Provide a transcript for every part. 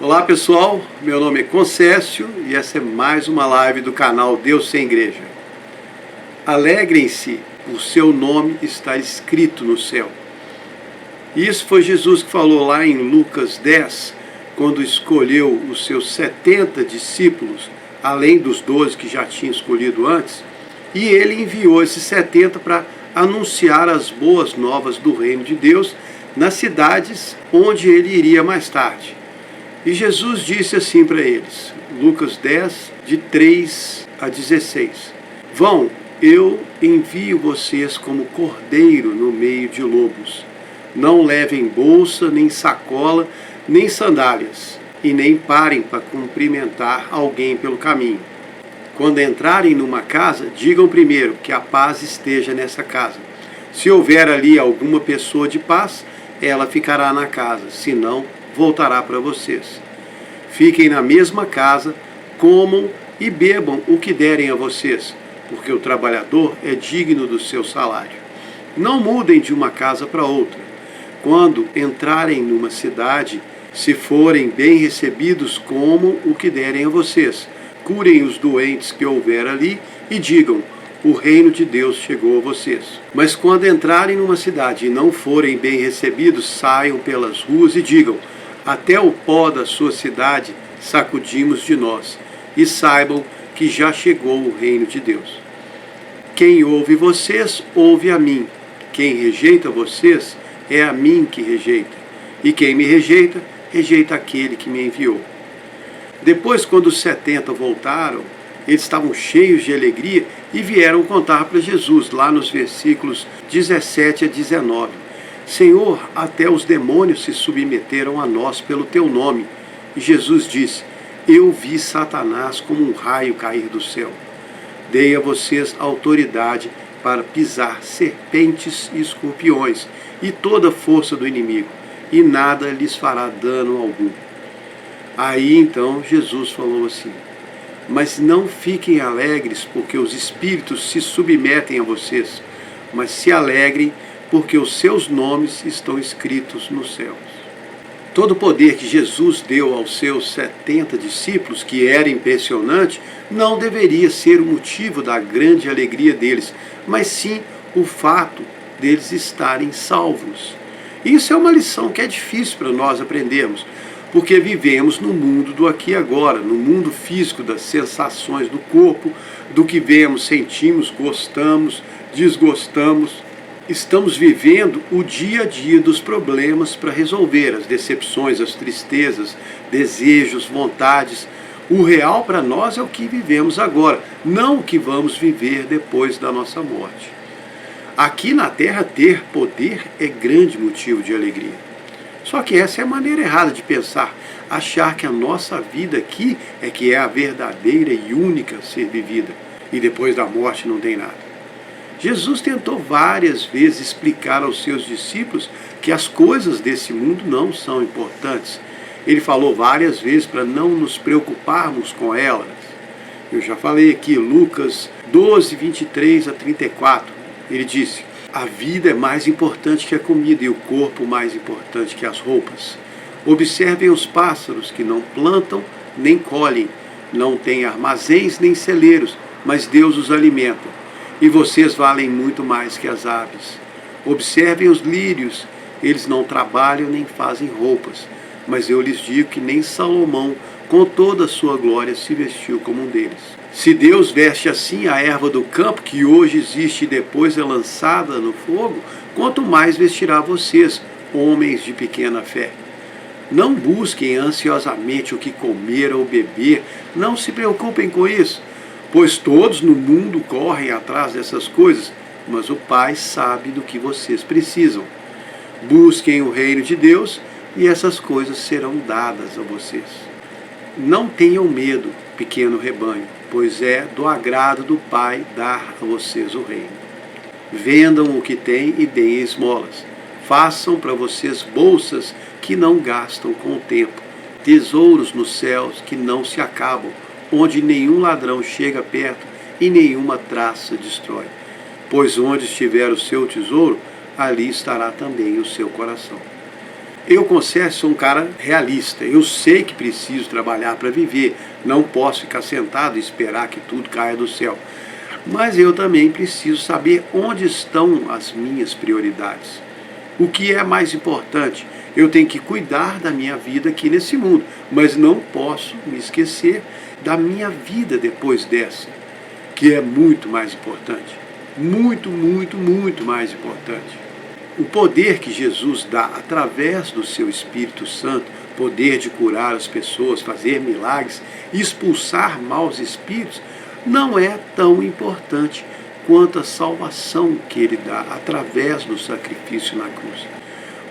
Olá pessoal, meu nome é Concécio e essa é mais uma live do canal Deus Sem Igreja. Alegrem-se, o seu nome está escrito no céu. Isso foi Jesus que falou lá em Lucas 10, quando escolheu os seus 70 discípulos, além dos 12 que já tinha escolhido antes, e ele enviou esses 70 para anunciar as boas novas do reino de Deus nas cidades onde ele iria mais tarde. E Jesus disse assim para eles, Lucas 10, de 3 a 16: Vão, eu envio vocês como cordeiro no meio de lobos. Não levem bolsa, nem sacola, nem sandálias, e nem parem para cumprimentar alguém pelo caminho. Quando entrarem numa casa, digam primeiro que a paz esteja nessa casa. Se houver ali alguma pessoa de paz, ela ficará na casa, senão voltará para vocês. Fiquem na mesma casa, comam e bebam o que derem a vocês, porque o trabalhador é digno do seu salário. Não mudem de uma casa para outra. Quando entrarem numa cidade, se forem bem recebidos, comam o que derem a vocês. Curem os doentes que houver ali e digam: o reino de Deus chegou a vocês. Mas quando entrarem numa cidade e não forem bem recebidos, saiam pelas ruas e digam: até o pó da sua cidade sacudimos de nós, e saibam que já chegou o reino de Deus. Quem ouve vocês, ouve a mim. Quem rejeita vocês, é a mim que rejeita. E quem me rejeita, rejeita aquele que me enviou. Depois, quando os 70 voltaram, eles estavam cheios de alegria e vieram contar para Jesus, lá nos versículos 17 a 19. Senhor, até os demônios se submeteram a nós pelo teu nome. E Jesus disse: eu vi Satanás como um raio cair do céu. Dei a vocês autoridade para pisar serpentes e escorpiões e toda a força do inimigo, e nada lhes fará dano algum. Aí então Jesus falou assim: mas não fiquem alegres porque os espíritos se submetem a vocês, mas se alegrem porque os seus nomes estão escritos nos céus. Todo o poder que Jesus deu aos seus 70 discípulos, que era impressionante, não deveria ser o motivo da grande alegria deles, mas sim o fato deles estarem salvos. Isso é uma lição que é difícil para nós aprendermos, porque vivemos no mundo do aqui e agora, no mundo físico das sensações do corpo, do que vemos, sentimos, gostamos, desgostamos. Estamos vivendo o dia a dia dos problemas para resolver as decepções, as tristezas, desejos, vontades. O real para nós é o que vivemos agora, não o que vamos viver depois da nossa morte. Aqui na Terra, ter poder é grande motivo de alegria. Só que essa é a maneira errada de pensar, achar que a nossa vida aqui é que é a verdadeira e única a ser vivida, e depois da morte não tem nada. Jesus tentou várias vezes explicar aos seus discípulos que as coisas desse mundo não são importantes. Ele falou várias vezes para não nos preocuparmos com elas. Eu já falei aqui, Lucas 12, 23 a 34. Ele disse: a vida é mais importante que a comida e o corpo mais importante que as roupas. Observem os pássaros que não plantam nem colhem, não têm armazéns nem celeiros, mas Deus os alimenta. E vocês valem muito mais que as aves. Observem os lírios, eles não trabalham nem fazem roupas, mas eu lhes digo que nem Salomão, com toda a sua glória, se vestiu como um deles. Se Deus veste assim a erva do campo, que hoje existe e depois é lançada no fogo, quanto mais vestirá vocês, homens de pequena fé. Não busquem ansiosamente o que comer ou beber, não se preocupem com isso, pois todos no mundo correm atrás dessas coisas, mas o Pai sabe do que vocês precisam. Busquem o reino de Deus e essas coisas serão dadas a vocês. Não tenham medo, pequeno rebanho, pois é do agrado do Pai dar a vocês o reino. Vendam o que têm e deem esmolas. Façam para vocês bolsas que não gastam com o tempo, tesouros nos céus que não se acabam, onde nenhum ladrão chega perto e nenhuma traça destrói. Pois onde estiver o seu tesouro, ali estará também o seu coração. Eu, confesso, sou um cara realista. Eu sei que preciso trabalhar para viver. Não posso ficar sentado e esperar que tudo caia do céu. Mas eu também preciso saber onde estão as minhas prioridades. O que é mais importante? Eu tenho que cuidar da minha vida aqui nesse mundo, mas não posso me esquecer da minha vida depois dessa, que é muito mais importante. Muito, muito, muito mais importante. O poder que Jesus dá através do seu Espírito Santo, poder de curar as pessoas, fazer milagres, expulsar maus espíritos, não é tão importante quanto a salvação que ele dá através do sacrifício na cruz.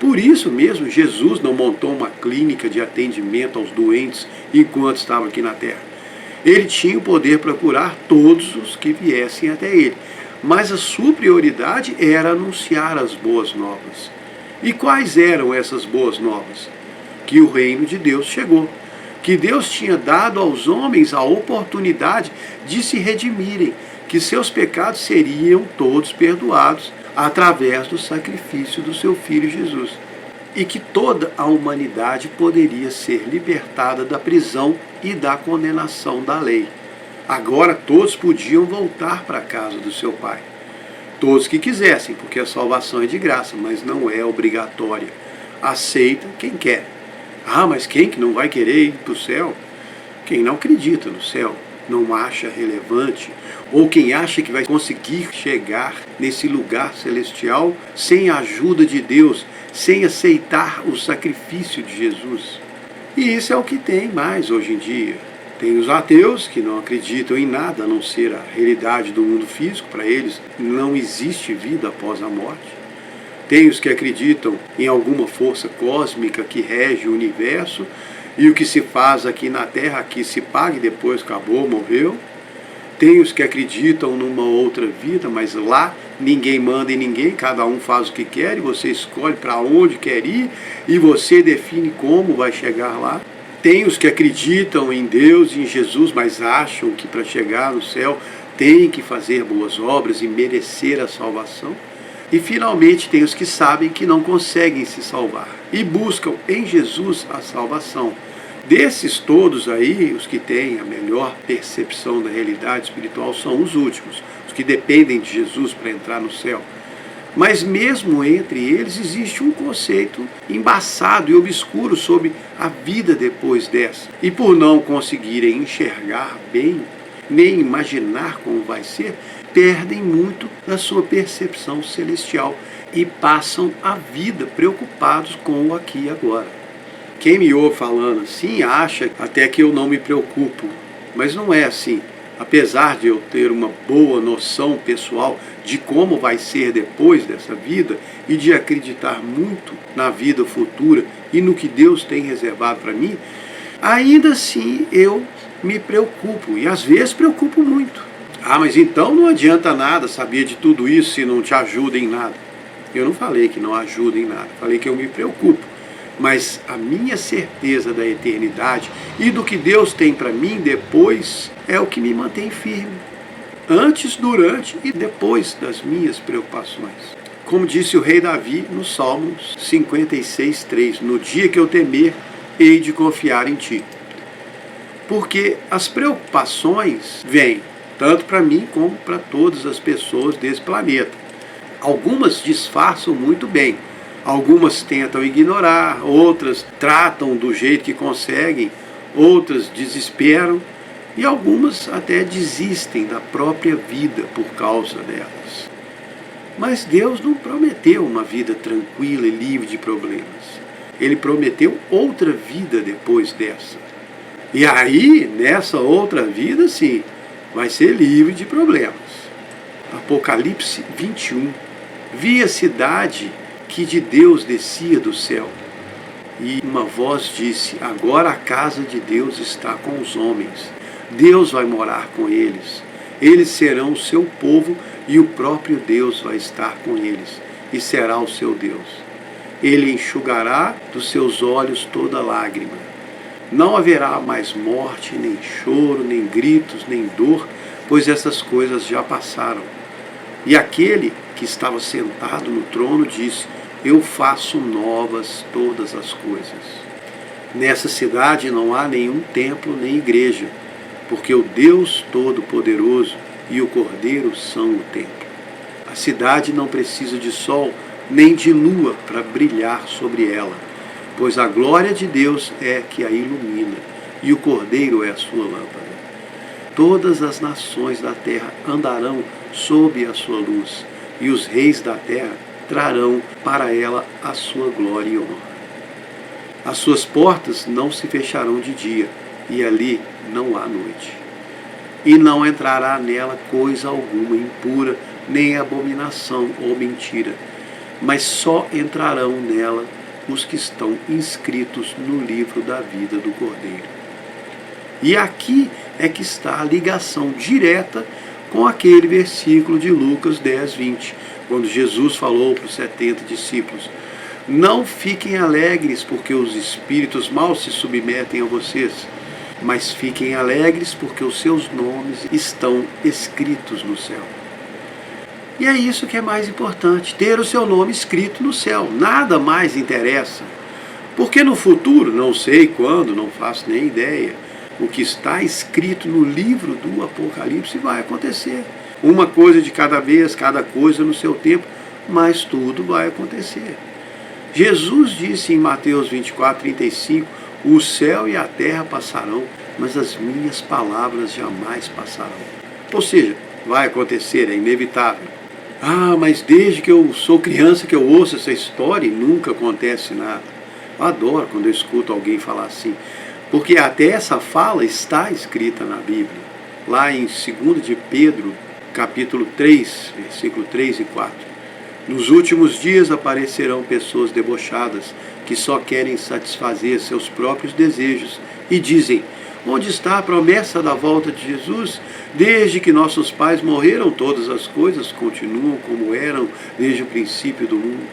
Por isso mesmo, Jesus não montou uma clínica de atendimento aos doentes enquanto estava aqui na terra. Ele tinha o poder para curar todos os que viessem até ele. Mas a sua prioridade era anunciar as boas novas. E quais eram essas boas novas? Que o reino de Deus chegou. Que Deus tinha dado aos homens a oportunidade de se redimirem. Que seus pecados seriam todos perdoados através do sacrifício do seu Filho Jesus. E que toda a humanidade poderia ser libertada da prisão e da condenação da lei. Agora todos podiam voltar para a casa do seu Pai. Todos que quisessem, porque a salvação é de graça, mas não é obrigatória. Aceita quem quer. Ah, mas quem que não vai querer ir para o céu? Quem não acredita no céu, não acha relevante, ou quem acha que vai conseguir chegar nesse lugar celestial sem a ajuda de Deus, sem aceitar o sacrifício de Jesus. E isso é o que tem mais hoje em dia. Tem os ateus que não acreditam em nada a não ser a realidade do mundo físico. Para eles não existe vida após a morte. Tem os que acreditam em alguma força cósmica que rege o universo e o que se faz aqui na Terra, aqui se paga e depois acabou, morreu. Tem os que acreditam numa outra vida, mas lá ninguém manda em ninguém, cada um faz o que quer e você escolhe para onde quer ir e você define como vai chegar lá. Tem os que acreditam em Deus e em Jesus, mas acham que para chegar no céu tem que fazer boas obras e merecer a salvação. E finalmente tem os que sabem que não conseguem se salvar e buscam em Jesus a salvação. Desses todos aí, os que têm a melhor percepção da realidade espiritual são os últimos, os que dependem de Jesus para entrar no céu. Mas mesmo entre eles existe um conceito embaçado e obscuro sobre a vida depois dessa. E por não conseguirem enxergar bem, nem imaginar como vai ser, perdem muito da sua percepção celestial e passam a vida preocupados com o aqui e agora. Quem me ouve falando assim acha até que eu não me preocupo, mas não é assim. Apesar de eu ter uma boa noção pessoal de como vai ser depois dessa vida e de acreditar muito na vida futura e no que Deus tem reservado para mim, ainda assim eu me preocupo e às vezes preocupo muito. Ah, mas então não adianta nada saber de tudo isso se não te ajuda em nada. Eu não falei que não ajuda em nada, falei que eu me preocupo. Mas a minha certeza da eternidade e do que Deus tem para mim depois é o que me mantém firme. Antes, durante e depois das minhas preocupações. Como disse o rei Davi no Salmos 56:3, no dia que eu temer, hei de confiar em ti. Porque as preocupações vêm tanto para mim como para todas as pessoas desse planeta. Algumas disfarçam muito bem. Algumas tentam ignorar, outras tratam do jeito que conseguem, outras desesperam e algumas até desistem da própria vida por causa delas. Mas Deus não prometeu uma vida tranquila e livre de problemas. Ele prometeu outra vida depois dessa. E aí, nessa outra vida, sim, vai ser livre de problemas. Apocalipse 21. Vi a cidade que de Deus descia do céu. E uma voz disse, agora a casa de Deus está com os homens. Deus vai morar com eles. Eles serão o seu povo e o próprio Deus vai estar com eles e será o seu Deus. Ele enxugará dos seus olhos toda lágrima. Não haverá mais morte, nem choro, nem gritos, nem dor, pois essas coisas já passaram. E aquele que estava sentado no trono disse, eu faço novas todas as coisas. Nessa cidade não há nenhum templo nem igreja, porque o Deus Todo-Poderoso e o Cordeiro são o templo. A cidade não precisa de sol nem de lua para brilhar sobre ela, pois a glória de Deus é que a ilumina, e o Cordeiro é a sua lâmpada. Todas as nações da terra andarão sob a sua luz, e os reis da terra trarão para ela a sua glória e honra. As suas portas não se fecharão de dia, e ali não há noite. E não entrará nela coisa alguma impura, nem abominação ou mentira, mas só entrarão nela os que estão inscritos no livro da vida do Cordeiro. E aqui é que está a ligação direta com aquele versículo de Lucas 10, 20, quando Jesus falou para os 70 discípulos: não fiquem alegres porque os espíritos maus se submetem a vocês, mas fiquem alegres porque os seus nomes estão escritos no céu. E é isso que é mais importante, ter o seu nome escrito no céu. Nada mais interessa. Porque no futuro, não sei quando, não faço nem ideia, o que está escrito no livro do Apocalipse vai acontecer. Uma coisa de cada vez, cada coisa no seu tempo, mas tudo vai acontecer. Jesus disse em Mateus 24, 35, o céu e a terra passarão, mas as minhas palavras jamais passarão. Ou seja, vai acontecer, é inevitável. Ah, mas desde que eu sou criança que eu ouço essa história e nunca acontece nada. Eu adoro quando eu escuto alguém falar assim, porque até essa fala está escrita na Bíblia. Lá em 2 de Pedro, capítulo 3, versículo 3 e 4. Nos últimos dias aparecerão pessoas debochadas que só querem satisfazer seus próprios desejos e dizem: onde está a promessa da volta de Jesus? Desde que nossos pais morreram, todas as coisas continuam como eram desde o princípio do mundo.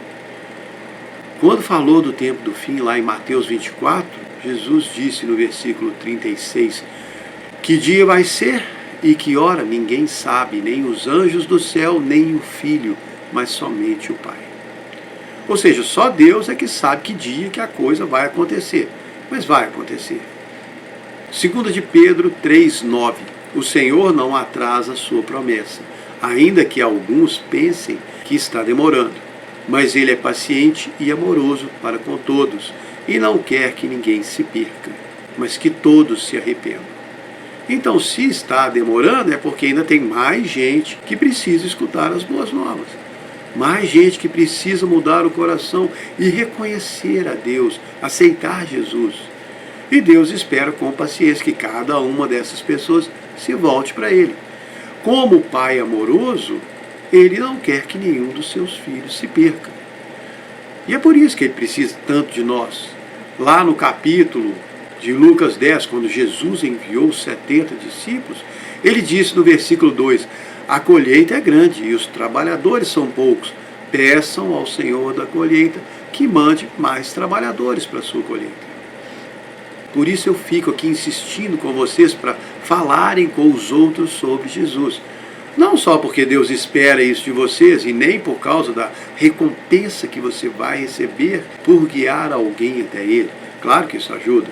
Quando falou do tempo do fim, lá em Mateus 24, Jesus disse no versículo 36, que dia vai ser e que hora ninguém sabe, nem os anjos do céu, nem o Filho, mas somente o Pai. Ou seja, só Deus é que sabe que dia que a coisa vai acontecer, mas vai acontecer. 2 de Pedro 3,9. O Senhor não atrasa a sua promessa, ainda que alguns pensem que está demorando. Mas Ele é paciente e amoroso para com todos, e não quer que ninguém se perca, mas que todos se arrependam. Então, se está demorando, é porque ainda tem mais gente que precisa escutar as boas novas. Mais gente que precisa mudar o coração e reconhecer a Deus, aceitar Jesus. E Deus espera com paciência que cada uma dessas pessoas se volte para Ele. Como Pai amoroso, Ele não quer que nenhum dos seus filhos se perca. E é por isso que Ele precisa tanto de nós. Lá no capítulo de Lucas 10, quando Jesus enviou os 70 discípulos, Ele disse no versículo 2, a colheita é grande e os trabalhadores são poucos. Peçam ao Senhor da colheita que mande mais trabalhadores para a sua colheita. Por isso eu fico aqui insistindo com vocês para falarem com os outros sobre Jesus. Não só porque Deus espera isso de vocês e nem por causa da recompensa que você vai receber por guiar alguém até Ele. Claro que isso ajuda.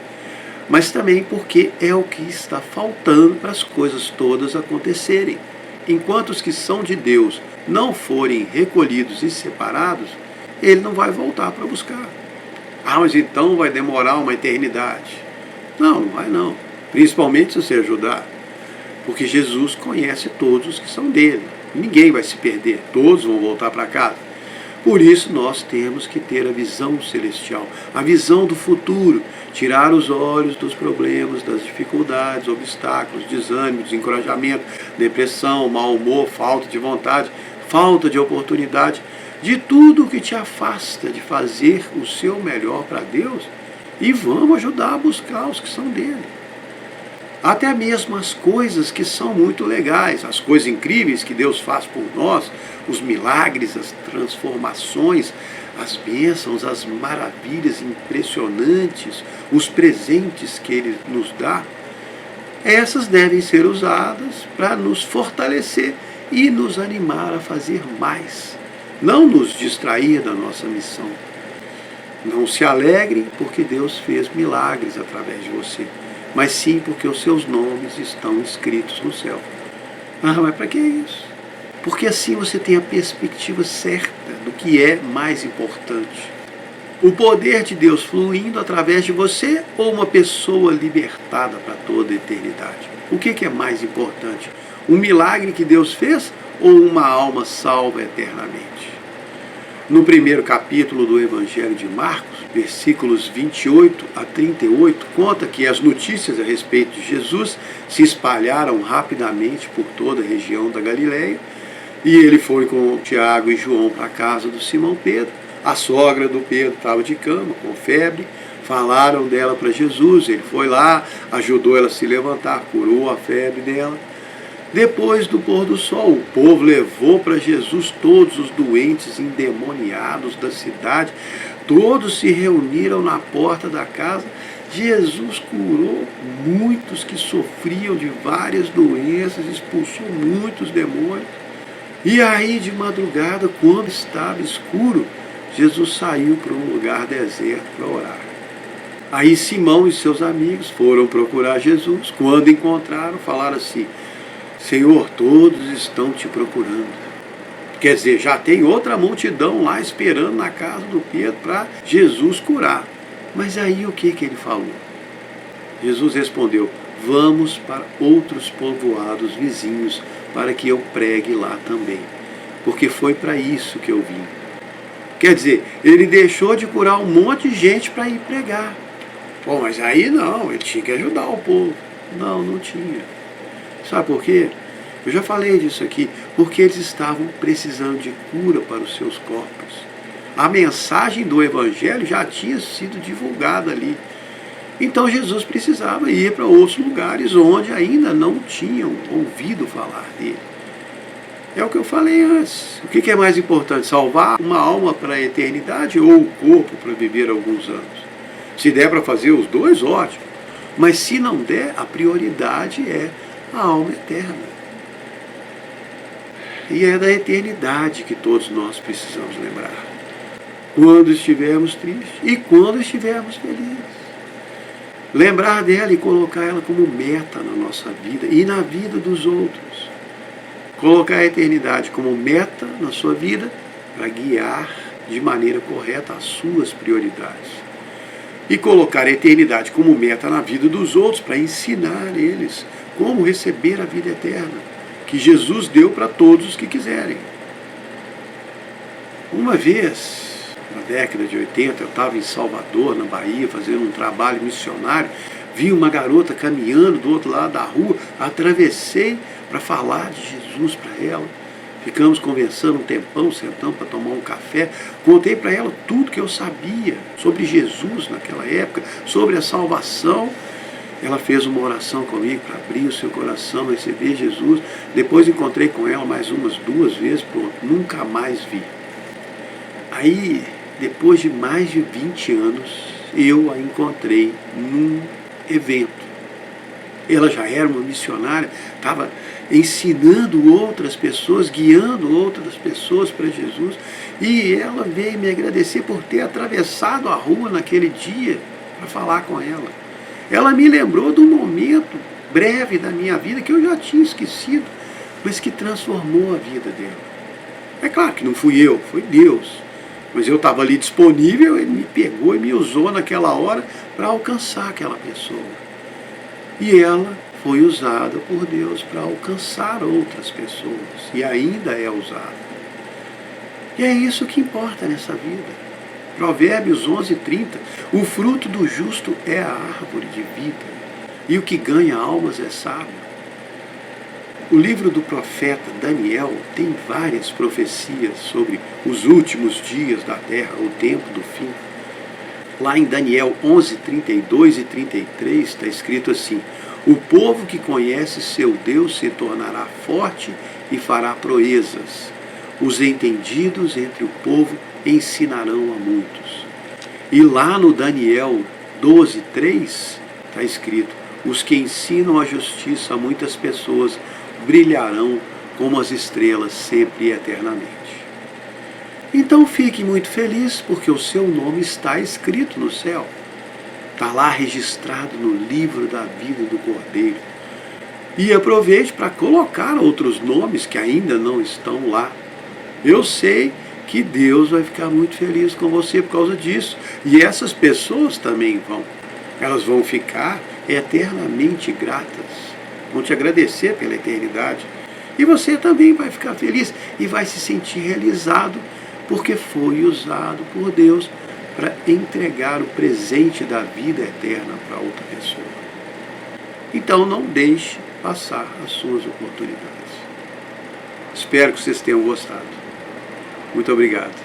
Mas também porque é o que está faltando para as coisas todas acontecerem. Enquanto os que são de Deus não forem recolhidos e separados, Ele não vai voltar para buscar. Ah, mas então vai demorar uma eternidade. Não, não vai não. Principalmente se você ajudar. Porque Jesus conhece todos os que são dele. Ninguém vai se perder. Todos vão voltar para casa. Por isso nós temos que ter a visão celestial. A visão do futuro. Tirar os olhos dos problemas, das dificuldades, obstáculos, desânimo, desencorajamento, depressão, mau humor, falta de vontade, falta de oportunidade. De tudo que te afasta de fazer o seu melhor para Deus. E vamos ajudar a buscar os que são dele. Até mesmo as coisas que são muito legais, as coisas incríveis que Deus faz por nós, os milagres, as transformações, as bênçãos, as maravilhas impressionantes, os presentes que Ele nos dá, essas devem ser usadas para nos fortalecer e nos animar a fazer mais. não nos distrair da nossa missão. Não se alegre porque Deus fez milagres através de você, mas sim porque os seus nomes estão escritos no céu. Ah, mas para que isso? Porque assim você tem a perspectiva certa do que é mais importante. O poder de Deus fluindo através de você ou uma pessoa libertada para toda a eternidade? O que é mais importante? Um milagre que Deus fez ou uma alma salva eternamente? No primeiro capítulo do Evangelho de Marcos, versículos 28 a 38, conta que as notícias a respeito de Jesus se espalharam rapidamente por toda a região da Galileia, e ele foi com Tiago e João para a casa do Simão Pedro. A sogra do Pedro estava de cama, com febre, falaram dela para Jesus, ele foi lá, ajudou ela a se levantar, curou a febre dela. Depois do pôr do sol, o povo levou para Jesus todos os doentes endemoniados da cidade. Todos se reuniram na porta da casa. Jesus curou muitos que sofriam de várias doenças, expulsou muitos demônios. E aí, de madrugada, quando estava escuro, Jesus saiu para um lugar deserto para orar. Aí Simão e seus amigos foram procurar Jesus. Quando encontraram, falaram assim: Senhor, todos estão te procurando. Quer dizer, já tem outra multidão lá esperando na casa do Pedro para Jesus curar. Mas aí o que ele falou? Jesus respondeu: vamos para outros povoados vizinhos para que eu pregue lá também, porque foi para isso que eu vim. Quer dizer, ele deixou de curar um monte de gente para ir pregar. Bom, mas aí não, ele tinha que ajudar o povo. Não tinha. Sabe por quê? Eu já falei disso aqui. Porque eles estavam precisando de cura para os seus corpos. A mensagem do Evangelho já tinha sido divulgada ali. Então Jesus precisava ir para outros lugares onde ainda não tinham ouvido falar dele. É o que eu falei antes. O que é mais importante? Salvar uma alma para a eternidade ou o corpo para viver alguns anos? Se der para fazer os dois, ótimo. Mas se não der, a prioridade é a alma eterna. E é da eternidade que todos nós precisamos lembrar. Quando estivermos tristes e quando estivermos felizes. Lembrar dela e colocar ela como meta na nossa vida e na vida dos outros. Colocar a eternidade como meta na sua vida para guiar de maneira correta as suas prioridades. E colocar a eternidade como meta na vida dos outros para ensinar eles como receber a vida eterna que Jesus deu para todos os que quiserem. Uma vez, na década de 80, eu estava em Salvador, na Bahia, fazendo um trabalho missionário, vi uma garota caminhando do outro lado da rua, atravessei para falar de Jesus para ela. Ficamos conversando um tempão, sentamos para tomar um café, contei para ela tudo que eu sabia sobre Jesus naquela época, sobre a salvação. Ela fez uma oração comigo para abrir o seu coração, receber Jesus. Depois encontrei com ela mais umas 2 vezes, pronto, nunca mais vi. Aí, depois de mais de 20 anos, eu a encontrei num evento. Ela já era uma missionária, estava ensinando outras pessoas, guiando outras pessoas para Jesus. E ela veio me agradecer por ter atravessado a rua naquele dia para falar com ela. Ela me lembrou de um momento breve da minha vida que eu já tinha esquecido, mas que transformou a vida dela. É claro que não fui eu, foi Deus. Mas eu estava ali disponível, ele me pegou e me usou naquela hora para alcançar aquela pessoa. E ela foi usada por Deus para alcançar outras pessoas. E ainda é usada. E é isso que importa nessa vida. Provérbios 11:30, o fruto do justo é a árvore de vida, e o que ganha almas é sábio. O livro do profeta Daniel tem várias profecias sobre os últimos dias da terra, o tempo do fim. Lá em Daniel 11:32 e 33 está escrito assim: o povo que conhece seu Deus se tornará forte e fará proezas. Os entendidos entre o povo ensinarão a muitos. E lá no Daniel 12:3 está escrito: os que ensinam a justiça a muitas pessoas brilharão como as estrelas sempre e eternamente. Então fique muito feliz, porque o seu nome está escrito no céu. Está lá registrado no livro da vida do Cordeiro. E aproveite para colocar outros nomes que ainda não estão lá. Eu sei que Deus vai ficar muito feliz com você por causa disso. E essas pessoas também vão. Elas vão ficar eternamente gratas. Vão te agradecer pela eternidade. E você também vai ficar feliz e vai se sentir realizado, porque foi usado por Deus para entregar o presente da vida eterna para outra pessoa. Então não deixe passar as suas oportunidades. Espero que vocês tenham gostado. Muito obrigado.